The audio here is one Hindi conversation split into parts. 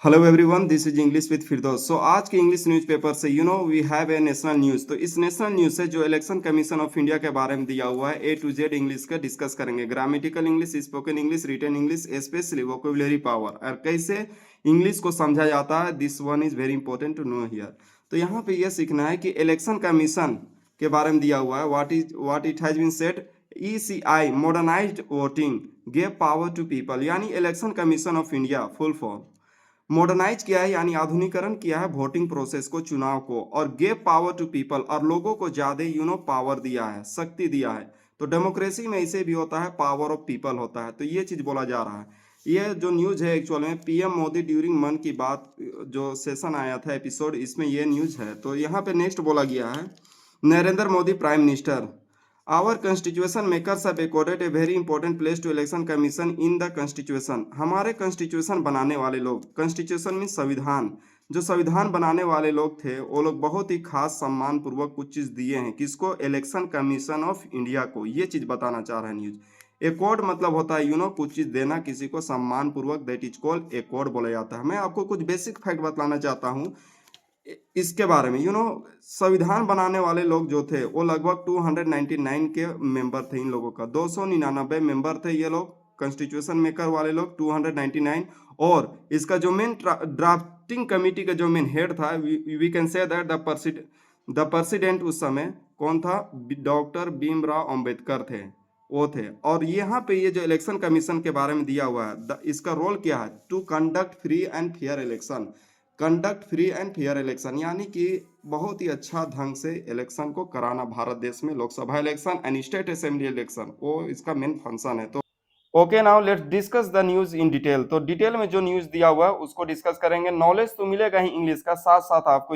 Hello everyone, this is English with Firdaus. So आज के इंग्लिश न्यूज़पेपर से we have a national news. तो इस नेशनल न्यूज़ से जो इलेक्शन कमीशन ऑफ इंडिया के बारे में दिया हुआ है ए टू जेड इंग्लिश का डिस्कस करेंगे। Grammatical English, spoken English, written English, specially vocabulary power और कैसे इंग्लिश को समझा जाता है। This one is very important to know here. तो यहाँ पे यह सीखना है कि इलेक्शन कमीशन के बारे में दिया हुआ है। What it has been said, ECI modernised voting gave power to people, यानी Election Commission of India full form modernise किया है यानी आधुनिकरण किया है वोटिंग प्रोसेस को, चुनाव को, और गेव पावर टू पीपल और लोगों को ज्यादा पावर दिया है, शक्ति दिया है। तो डेमोक्रेसी में इसे भी होता है, पावर ऑफ पीपल होता है। तो ये चीज बोला जा रहा है। ये जो न्यूज है एक्चुअल में पीएम मोदी ड्यूरिंग मन की बात जो सेशन आया था एपिसोड, इसमें ये न्यूज है। तो यहाँ पे नेक्स्ट बोला गया है, Narendra Modi prime minister, our constitution makers have accorded a very important place to election commission in the constitution। हमारे कॉन्स्टिट्यूशन बनाने वाले लोग, कॉन्स्टिट्यूशन मीन संविधान, जो संविधान बनाने वाले लोग थे वो लोग बहुत ही खास सम्मान पूर्वक कुछ चीज दिए हैं। किसको? इलेक्शन कमीशन ऑफ इंडिया को। ये चीज बताना चाह रहा है न्यूज। एकॉर्ड मतलब होता है कुछ चीज देना किसी को सम्मान पूर्वक, दैट इज कॉल्ड एकॉर्ड बोला जाता है। मैं आपको कुछ बेसिक फैक्ट बताना चाहता हूँ इसके बारे में। संविधान बनाने वाले लोग जो थे वो लगभग 299 के मेंबर थे। इन लोगों का 299 मेंबर थे ये लोग, कॉन्स्टिट्यूशन मेकर वाले लोग 299। और इसका जो मेन ड्राफ्टिंग कमेटी का जो मेन हेड था, we can say that the president उस समय कौन था? डॉक्टर भीमराव अंबेडकर थे, वो थे। और यहाँ पे ये जो इलेक्शन कमीशन के बारे में दिया हुआ है, इसका रोल क्या है? To conduct free and fair election. Conduct free and fair election यानी कि बहुत ही अच्छा ढंग से इलेक्शन को कराना भारत देश में। Lok Sabha election and state assembly election, वो इसका मेन फंक्शन है। तो okay, now let's discuss the news in detail. तो डिटेल में जो न्यूज दिया हुआ है उसको डिस्कस करेंगे। नॉलेज तो मिलेगा ही इंग्लिश का, साथ साथ आपको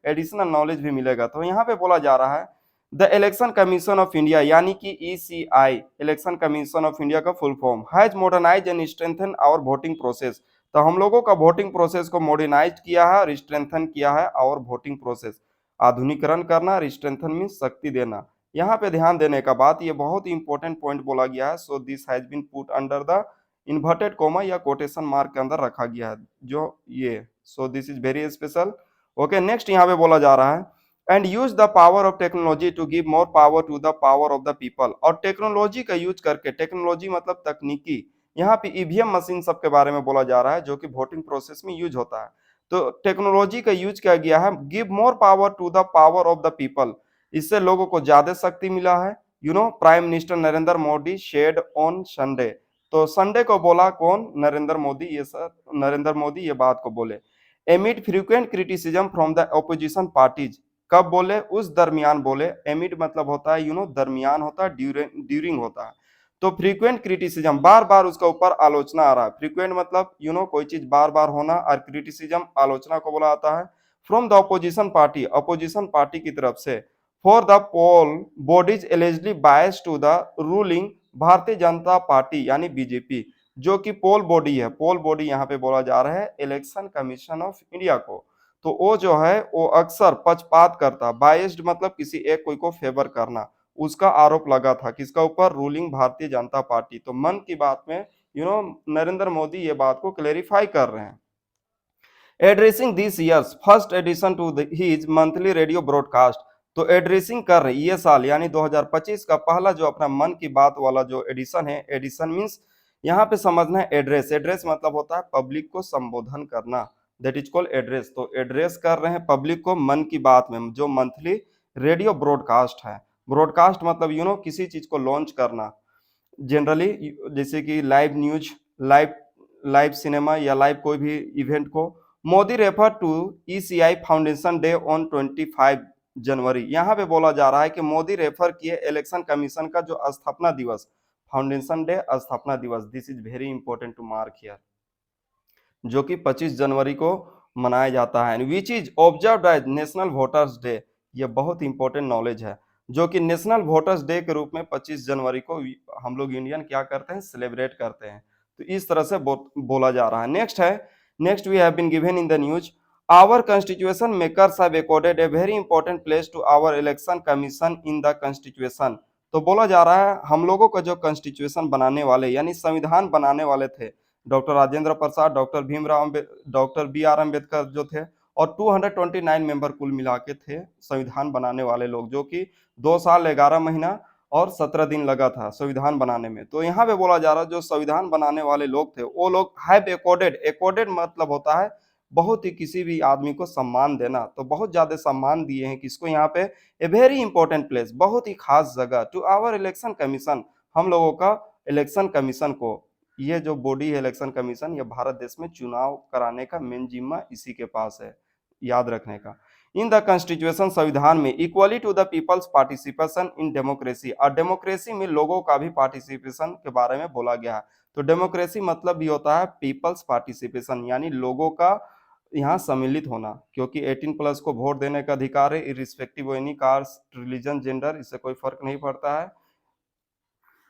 एडिशनल नॉलेज भी मिलेगा। तो यहाँ पे बोला जा रहा है the election Commission of India यानी कि ECI, Election Commission of India का full form, has modernise and strengthen our voting process. तो हम लोगों का वोटिंग प्रोसेस को मॉडर्नाइज किया है और स्ट्रेंथन किया है। और वोटिंग प्रोसेस आधुनिकरण करना, स्ट्रेंथन मीन शक्ति देना। यहाँ पे ध्यान देने का बात, ये बहुत ही इंपॉर्टेंट पॉइंट बोला गया है। So this has been put under the inverted comma या कोटेशन मार्क के अंदर रखा गया है जो ये। So this is very special. Okay, next यहाँ पे बोला जा रहा है and use the power of technology to give more power to the power of the people. और टेक्नोलॉजी का यूज करके, टेक्नोलॉजी मतलब तकनीकी, यहाँ पे ईवीएम मशीन सब के बारे में बोला जा रहा है जो कि वोटिंग प्रोसेस में यूज होता है। तो टेक्नोलॉजी का यूज किया गया है, give more power to the power of the people, इससे लोगों को ज्यादा शक्ति मिला है। Prime minister Narendra Modi said on Sunday. तो संडे को बोला कौन? नरेंद्र मोदी। ये सर नरेंद्र मोदी ये बात को बोले। एमिड frequent criticism from the opposition parties. कब बोले? उस दरमियान बोले। एमिड मतलब होता है दरमियान होता है, ड्यूरिंग होता है। तो फ्रीक्वेंट क्रिटिसिज्म, बार बार उसका ऊपर आलोचना आ रहा है। फ्रीक्वेंट मतलब कोई चीज बार बार होना, और क्रिटिसिज्म आलोचना को बोला जाता है। From the opposition party, opposition party की तरफ से। For the poll bodies allegedly bias to the ruling Bharatiya Janata party यानी बीजेपी, जो कि पोल बॉडी है। पोल बॉडी यहाँ पे बोला जा रहा है इलेक्शन कमीशन ऑफ इंडिया को। तो वो जो है वो अक्सर पक्षपात करता, बायस्ड मतलब किसी एक कोई को फेवर करना, उसका आरोप लगा था किसका ऊपर? Ruling Bharatiya Janata party. तो मन की बात में नरेंद्र मोदी ये बात को क्लेरिफाई कर रहे हैं। Addressing this year's first edition to his monthly radio broadcast. तो एड्रेसिंग कर रहे ये साल यानी 2025 का पहला जो अपना मन की बात वाला जो एडिशन है, एडिशन मींस यहाँ पे समझना है एड्रेस। एड्रेस मतलब होता है पब्लिक को संबोधन करना, दैट इज कॉल्ड एड्रेस। तो एड्रेस कर रहे हैं पब्लिक को मन की बात में, जो मंथली रेडियो ब्रॉडकास्ट है। ब्रॉडकास्ट मतलब किसी चीज को लॉन्च करना, जनरली जैसे कि live news, live live cinema या लाइव कोई भी इवेंट को। Modi refer to ECI foundation day on 25 जनवरी। यहाँ पे बोला जा रहा है कि मोदी रेफर किए इलेक्शन कमीशन का जो स्थापना दिवस, फाउंडेशन डे, स्थापना दिवस, this is very important to mark here, जो कि 25 जनवरी को मनाया जाता है। Which is observed as national voters day. ये बहुत इंपॉर्टेंट नॉलेज है, जो कि नेशनल वोटर्स डे के रूप में 25 जनवरी को हम लोग इंडियन क्या करते हैं? सेलिब्रेट करते हैं। तो इस तरह से बोला जा रहा है। Next we have been given in the news, our constitution makers have accorded a very important place to our election commission in the constitution। तो बोला जा रहा है हम लोगों का जो कॉन्स्टिट्यूशन बनाने वाले यानी संविधान बनाने वाले थे, doctor Rajendra Prasad, doctor B R Ambedkar जो थे, और 229 मेंबर कुल मिला के थे संविधान बनाने वाले लोग, जो कि 2 साल 11 महीना और 17 दिन लगा था संविधान बनाने में। तो यहाँ पे बोला जा रहा है जो संविधान बनाने वाले लोग थे वो लोग हैव अकॉर्डेड, अकॉर्डेड मतलब होता है बहुत ही किसी भी आदमी को सम्मान देना, तो बहुत ज्यादा सम्मान दिए हैं किसको यहाँ पे, ए वेरी इंपॉर्टेंट प्लेस, बहुत ही खास जगह, टू आवर इलेक्शन कमीशन, हम लोगों का इलेक्शन कमीशन को। ये जो बॉडी है इलेक्शन कमीशन, ये भारत देश में चुनाव कराने का मेन जिम्मा इसी के पास है, याद रखने का। इन द कॉन्स्टिट्यूशन, संविधान में, equally to the people's participation in democracy, और डेमोक्रेसी में लोगों का भी पार्टिसिपेशन के बारे में बोला गया है। तो डेमोक्रेसी मतलब भी होता है पीपल्स पार्टिसिपेशन, यानी लोगों का यहाँ सम्मिलित होना, क्योंकि 18+ को वोट देने का अधिकार है, irrespective of any caste, religion, gender, इससे कोई फर्क नहीं पड़ता है।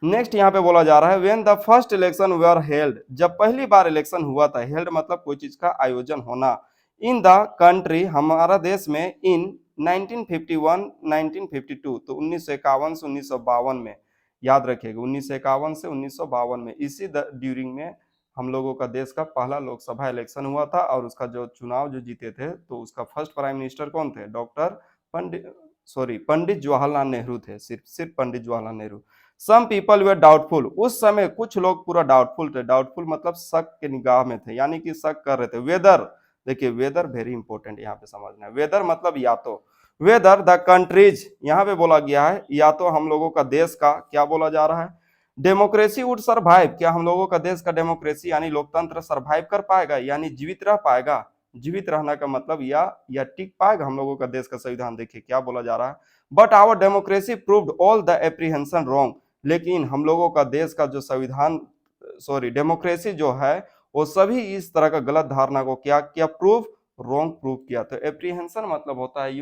नेक्स्ट यहाँ पे बोला जा रहा है when the first election were held, जब पहली बार इलेक्शन हुआ था, हेल्ड मतलब कोई चीज का आयोजन होना, इन द कंट्री, हमारा देश में, इन 1951 1952, तो 1951 से 1952 में, याद रखिएगा 1951 से 1952 में, इसी ड्यूरिंग में हम लोगों का देश का पहला लोकसभा इलेक्शन हुआ था, और उसका जो चुनाव जो जीते थे, तो उसका फर्स्ट प्राइम मिनिस्टर कौन थे, डॉक्टर पंडित जवाहरलाल नेहरू थे, सिर्फ सिर्फ पंडित जवाहरलाल नेहरू। सम पीपल वे डाउटफुल, उस समय कुछ लोग पूरा डाउटफुल थे, डाउटफुल मतलब शक के निगाह में थे, यानी कि शक कर रहे थे। वेदर, देखिए वेदर वेरी इंपॉर्टेंट यहाँ पे समझना है, वेदर मतलब या तो, वेदर द कंट्रीज, यहाँ पे बोला गया है या तो हम लोगों का देश का, क्या बोला जा रहा है, डेमोक्रेसी वुड सर्वाइव, क्या हम लोगों का देश का डेमोक्रेसी यानी लोकतंत्र सर्वाइव कर पाएगा, यानी जीवित रह पाएगा, जीवित रहना का मतलब या टिक पाएगा हम लोगों का देश का संविधान। देखिए क्या बोला जा रहा है, but our democracy proved all the apprehension wrong, लेकिन हम लोगों का देश का जो संविधान, डेमोक्रेसी जो है, वो सभी इस तरह का गलत धारणा को क्या किया, प्रूव, रॉन्ग प्रूव किया। तो एप्रीहेंशन मतलब होता है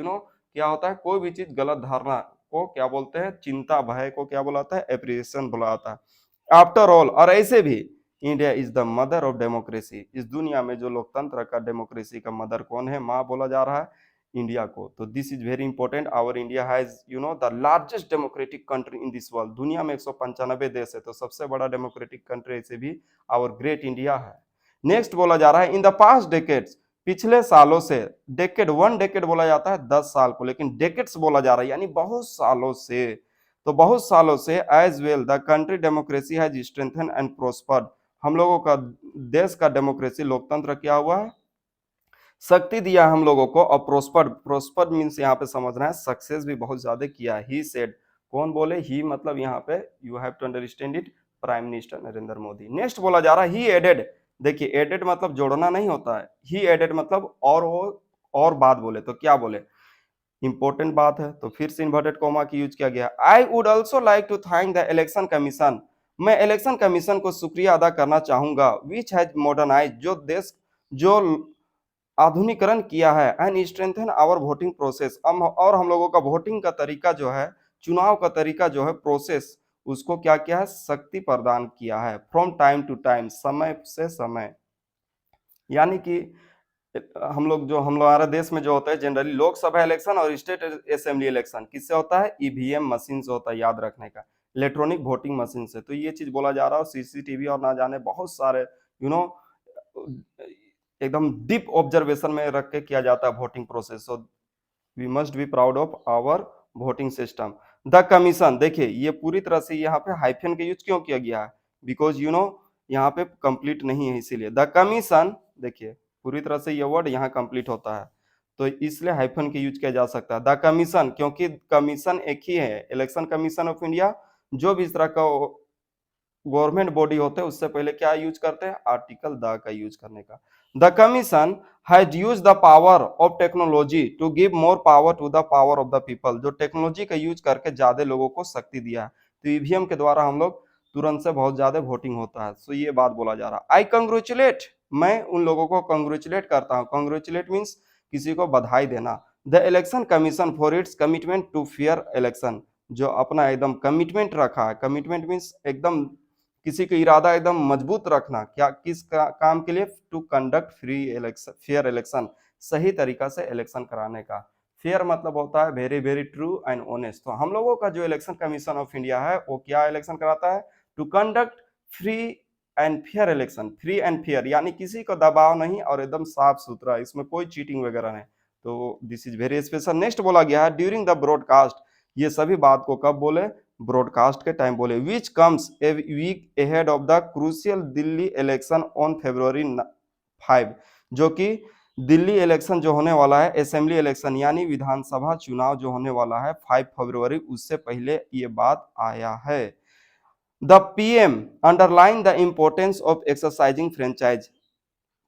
क्या होता है, कोई भी चीज गलत धारणा को क्या बोलते हैं, चिंता भय को क्या बुलाता है, एप्रीहेंशन बुलाता है। आफ्टर ऑल, और ऐसे भी, India is the mother of democracy, इस दुनिया में जो लोकतंत्र का, डेमोक्रेसी का मदर कौन है, माँ बोला जा रहा है इंडिया को। तो this is very important, our India has the largest democratic country in this world, दुनिया में 195 देश है, तो सबसे बड़ा डेमोक्रेटिक कंट्री से भी आवर ग्रेट इंडिया है। नेक्स्ट बोला जा रहा है इन द पास्ट डेकेड्स, पिछले सालों से, डेकेड, वन डेकेड बोला जाता है 10 साल को, लेकिन डेकेड्स बोला जा रहा है यानी बहुत सालों से, तो बहुत सालों से, as well the country democracy has strengthen and prospered, हम लोगों का देश का डेमोक्रेसी लोकतंत्र क्या हुआ है, शक्ति दिया हम लोगों को, और प्रोस्पर्ड, प्रोस्पर्ड मीन्स यहाँ पे समझना है सक्सेस भी बहुत ज्यादा किया है। ही सेड, कौन बोले, ही मतलब यहाँ पे you have to understand it, prime minister Narendra Modi. Next बोला जा रहा है ही एडेड, देखिए एडेड मतलब जोड़ना नहीं होता है, ही एडेड मतलब और वो, और बात बोले तो क्या बोले, इंपॉर्टेंट बात है, तो फिर से इन्वर्टेड कोमा की यूज किया गया। I would also like to thank the election commission, मैं इलेक्शन कमीशन को शुक्रिया अदा करना चाहूंगा, विच हैज मॉडर्नाइज, जो देश, जो आधुनिकरण किया है, and strengthen our voting process, और हम लोगों का वोटिंग का तरीका जो है, चुनाव का तरीका जो है, प्रोसेस, उसको क्या किया है, शक्ति प्रदान किया है, फ्रॉम टाइम टू टाइम, समय से समय, यानी कि हम लोग जो, हम लोग हमारे देश में जो होता है जनरली लोकसभा इलेक्शन और स्टेट असेंबली इलेक्शन किससे होता है, ईवीएम मशीन से होता है, याद रखने का, इलेक्ट्रॉनिक वोटिंग मशीन से। तो ये चीज बोला जा रहा है, सीसीटीवी और ना जाने बहुत सारे यू नो एकदम डीप ऑब्जर्वेशन में रख के किया जाता है voting process. So we must be proud of our voting system. The commission, देखिए ये पूरी तरह से यहाँ पे हाइफन का यूज क्यों किया गया है, बिकॉज यहाँ पे कंप्लीट नहीं है इसीलिए। द कमीशन, देखिए पूरी तरह से ये वर्ड यहाँ कंप्लीट होता है, तो इसलिए हाइफन के यूज किया जा सकता है। द कमीशन, क्योंकि कमीशन एक ही है, इलेक्शन कमीशन ऑफ इंडिया, जो भी इस तरह का गवर्नमेंट बॉडी होते हैं उससे पहले क्या यूज करते हैं, आर्टिकल द का यूज करने का। The commission has use the power of technology to give more power to the power of the people, जो टेक्नोलॉजी का यूज करके ज्यादा लोगों को शक्ति दिया है, तो ईवीएम के द्वारा हम लोग तुरंत से बहुत ज्यादा वोटिंग होता है। सो ये बात बोला जा रहा है। आई कंग्रेचुलेट, मैं उन लोगों को कंग्रेचुलेट करता हूँ, कंग्रेचुलेट मीन्स किसी को बधाई देना। The election commission for its commitment to fair election, जो अपना एकदम कमिटमेंट रखा है, कमिटमेंट मीन्स एकदम किसी का इरादा एकदम मजबूत रखना, क्या किस काम के लिए, to conduct free election, fair election, सही तरीका से इलेक्शन कराने का। फेयर मतलब होता है very very true and honest. तो हम लोगों का जो इलेक्शन कमीशन ऑफ इंडिया है वो क्या इलेक्शन कराता है, to conduct free and fair election, free and fair यानी किसी को दबाव नहीं और एकदम साफ सुथरा, इसमें कोई चीटिंग वगैरह नहीं। तो this is very special. Next बोला गया है ड्यूरिंग द ब्रॉडकास्ट, ये सभी बात को कब बोले, ब्रॉडकास्ट के टाइम बोले, which comes a week ahead of the crucial Delhi election on February 5, जो कि दिल्ली इलेक्शन जो होने वाला है, असेंबली इलेक्शन यानी विधानसभा चुनाव जो होने वाला है 5 फरवरी, उससे पहले ये बात आया है। The PM underline the importance of exercising franchise,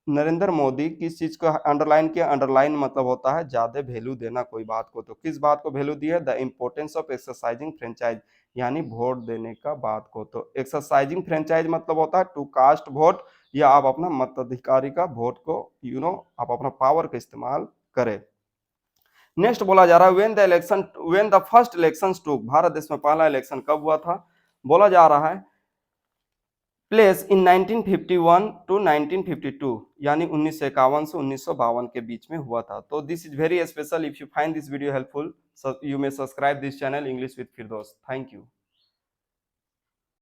Narendra Modi किस चीज को अंडरलाइन किया, अंडरलाइन मतलब होता है ज्यादा वैल्यू देना कोई बात को, तो किस बात को वैल्यू दी है, the importance of exercising franchise यानी वोट देने का बात को। तो एक्सरसाइजिंग फ्रेंचाइज मतलब होता है टू कास्ट वोट, या आप अपना मताधिकारी का वोट को आप अपना पावर का इस्तेमाल करें। नेक्स्ट बोला जा रहा है व्हेन द फर्स्ट इलेक्शन टुक, भारत देश में पहला इलेक्शन कब हुआ था, बोला जा रहा है प्लेस इन 1951 टू 1952 यानी 1951 से 1952 के बीच में हुआ था। तो this is very special. If you find this video helpful, you may subscribe this channel English with Firdaus. Thank you.